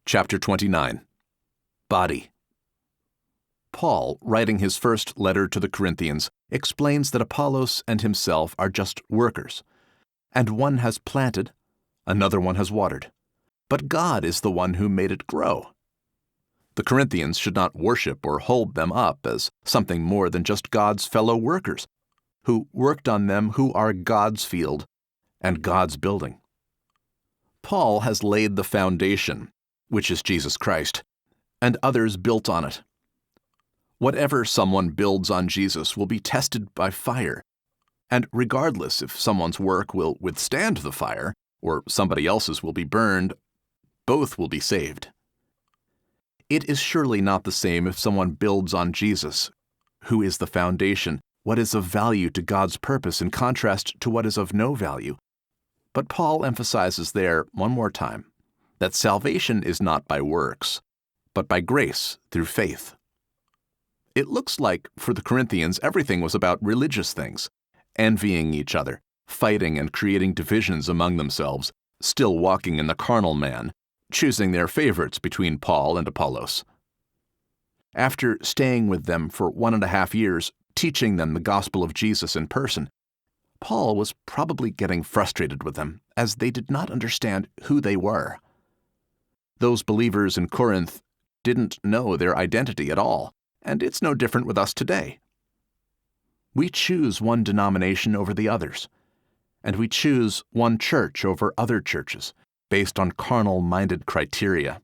Chapter 29. Body. Paul, writing his first letter to the Corinthians, explains that Apollos and himself are just workers, and one has planted, another one has watered, but God is the one who made it grow. The Corinthians should not worship or hold them up as something more than just God's fellow workers, who worked on them who are God's field and God's building. Paul has laid the foundation, which is Jesus Christ, and others built on it. Whatever someone builds on Jesus will be tested by fire, and regardless if someone's work will withstand the fire or somebody else's will be burned, both will be saved. It is surely not the same if someone builds on Jesus, who is the foundation, what is of value to God's purpose in contrast to what is of no value. But Paul emphasizes there, one more time, that salvation is not by works, but by grace through faith. It looks like, for the Corinthians, everything was about religious things, envying each other, fighting and creating divisions among themselves, still walking in the carnal man, choosing their favorites between Paul and Apollos. After staying with them for 1.5 years, teaching them the gospel of Jesus in person, Paul was probably getting frustrated with them, as they did not understand who they were. Those believers in Corinth didn't know their identity at all, and it's no different with us today. We choose one denomination over the others, and we choose one church over other churches based on carnal-minded criteria.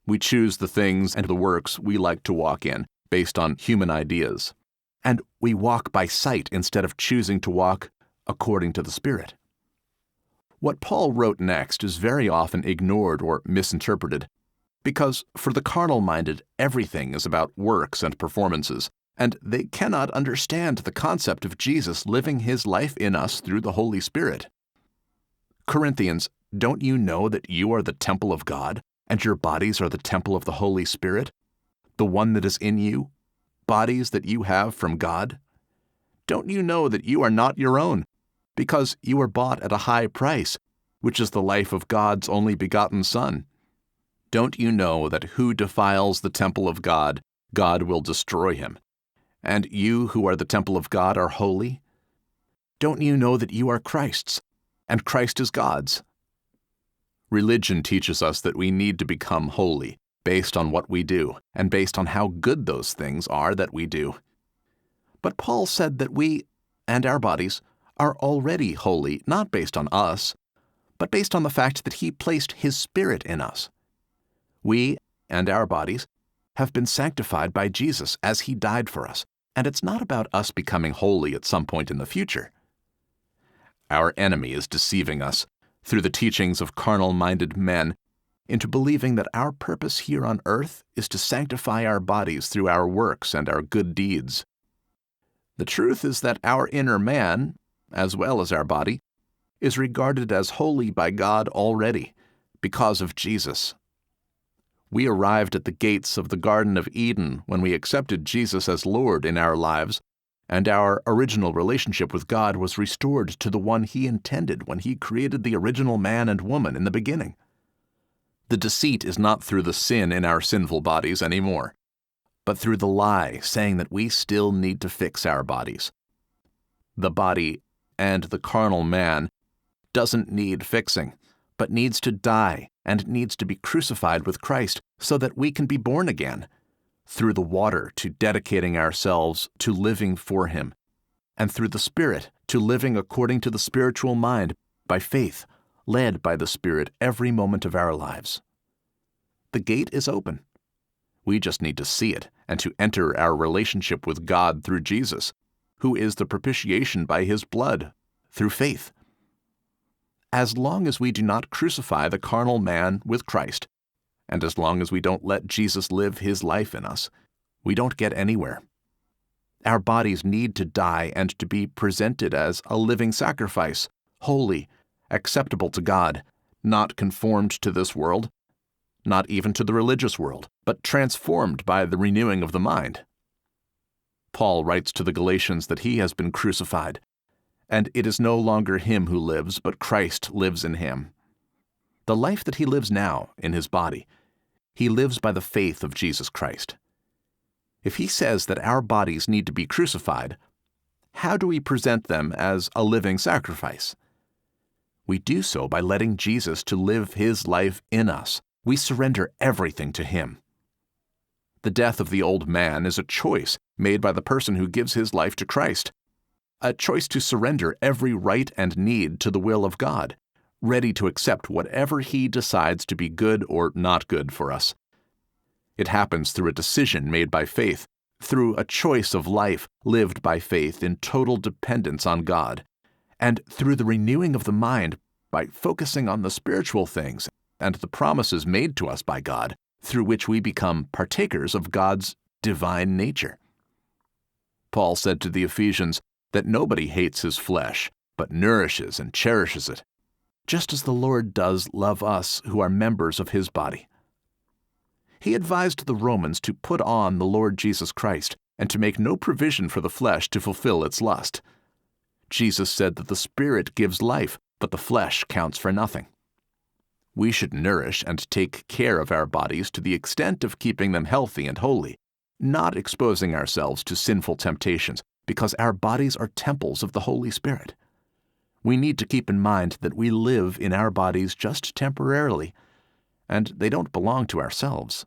We choose the things and the works we like to walk in based on human ideas, and we walk by sight instead of choosing to walk according to the Spirit. What Paul wrote next is very often ignored or misinterpreted, because for the carnal-minded, everything is about works and performances, and they cannot understand the concept of Jesus living his life in us through the Holy Spirit. Corinthians, don't you know that you are the temple of God, and your bodies are the temple of the Holy Spirit, the one that is in you, bodies that you have from God? Don't you know that you are not your own, because you were bought at a high price, which is the life of God's only begotten Son? Don't you know that who defiles the temple of God, God will destroy him? And you who are the temple of God are holy? Don't you know that you are Christ's, and Christ is God's? Religion teaches us that we need to become holy, based on what we do, and based on how good those things are that we do. But Paul said that we, and our bodies, are already holy, not based on us, but based on the fact that he placed his Spirit in us. We, and our bodies, have been sanctified by Jesus as he died for us, and it's not about us becoming holy at some point in the future. Our enemy is deceiving us, through the teachings of carnal-minded men, into believing that our purpose here on earth is to sanctify our bodies through our works and our good deeds. The truth is that our inner man, as well as our body, is regarded as holy by God already, because of Jesus. We arrived at the gates of the Garden of Eden when we accepted Jesus as Lord in our lives, and our original relationship with God was restored to the one he intended when he created the original man and woman in the beginning. The deceit is not through the sin in our sinful bodies anymore, but through the lie saying that we still need to fix our bodies. The body and the carnal man doesn't need fixing, but needs to die and needs to be crucified with Christ so that we can be born again, through the water to dedicating ourselves to living for him, and through the Spirit to living according to the spiritual mind by faith, led by the Spirit every moment of our lives. The gate is open. We just need to see it and to enter our relationship with God through Jesus, who is the propitiation by his blood, through faith. As long as we do not crucify the carnal man with Christ, and as long as we don't let Jesus live his life in us, we don't get anywhere. Our bodies need to die and to be presented as a living sacrifice, holy, acceptable to God, not conformed to this world, not even to the religious world, but transformed by the renewing of the mind. Paul writes to the Galatians that he has been crucified, and it is no longer him who lives, but Christ lives in him. the life that he lives now in his body, he lives by the faith of Jesus Christ. If he says that our bodies need to be crucified, how do we present them as a living sacrifice? We do so by letting Jesus to live his life in us. We surrender everything to him. The death of the old man is a choice made by the person who gives his life to Christ, a choice to surrender every right and need to the will of God, ready to accept whatever he decides to be good or not good for us. It happens through a decision made by faith, through a choice of life lived by faith in total dependence on God, and through the renewing of the mind by focusing on the spiritual things and the promises made to us by God, through which we become partakers of God's divine nature. Paul said to the Ephesians that nobody hates his flesh, but nourishes and cherishes it, just as the Lord does love us who are members of his body. He advised the Romans to put on the Lord Jesus Christ and to make no provision for the flesh to fulfill its lust. Jesus said that the Spirit gives life, but the flesh counts for nothing. We should nourish and take care of our bodies to the extent of keeping them healthy and holy, not exposing ourselves to sinful temptations, because our bodies are temples of the Holy Spirit. We need to keep in mind that we live in our bodies just temporarily, and they don't belong to ourselves.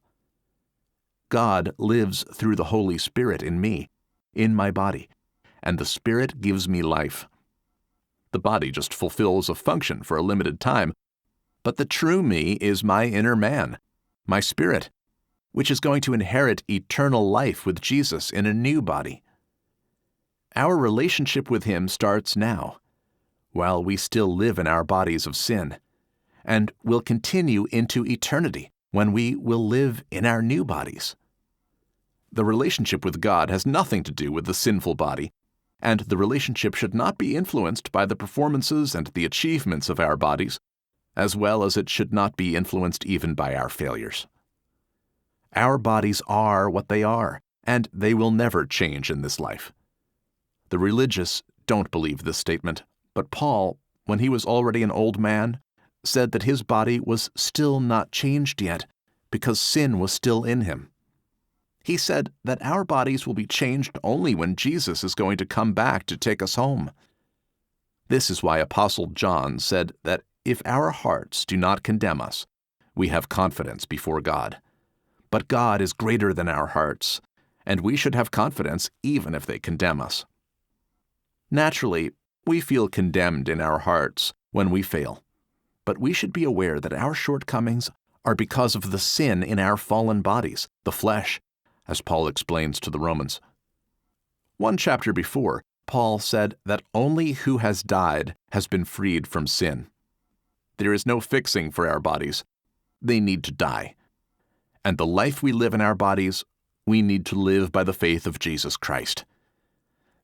God lives through the Holy Spirit in me, in my body, and the Spirit gives me life. The body just fulfills a function for a limited time, but the true me is my inner man, my spirit, which is going to inherit eternal life with Jesus in a new body. Our relationship with him starts now, while we still live in our bodies of sin, and will continue into eternity when we will live in our new bodies. The relationship with God has nothing to do with the sinful body, and the relationship should not be influenced by the performances and the achievements of our bodies, as well as it should not be influenced even by our failures. Our bodies are what they are, and they will never change in this life. The religious don't believe this statement, but Paul, when he was already an old man, said that his body was still not changed yet because sin was still in him. He said that our bodies will be changed only when Jesus is going to come back to take us home. This is why Apostle John said that if our hearts do not condemn us, we have confidence before God. But God is greater than our hearts, and we should have confidence even if they condemn us. Naturally, we feel condemned in our hearts when we fail, but we should be aware that our shortcomings are because of the sin in our fallen bodies, the flesh, as Paul explains to the Romans. One chapter before, Paul said that only who has died has been freed from sin. There is no fixing for our bodies. They need to die. And the life we live in our bodies, we need to live by the faith of Jesus Christ.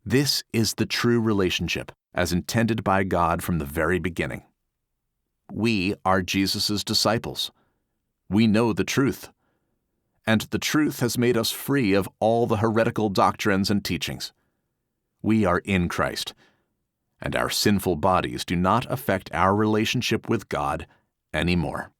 This is the true relationship as intended by God from the very beginning. We are Jesus' disciples. We know the truth. And the truth has made us free of all the heretical doctrines and teachings. We are in Christ, and our sinful bodies do not affect our relationship with God anymore.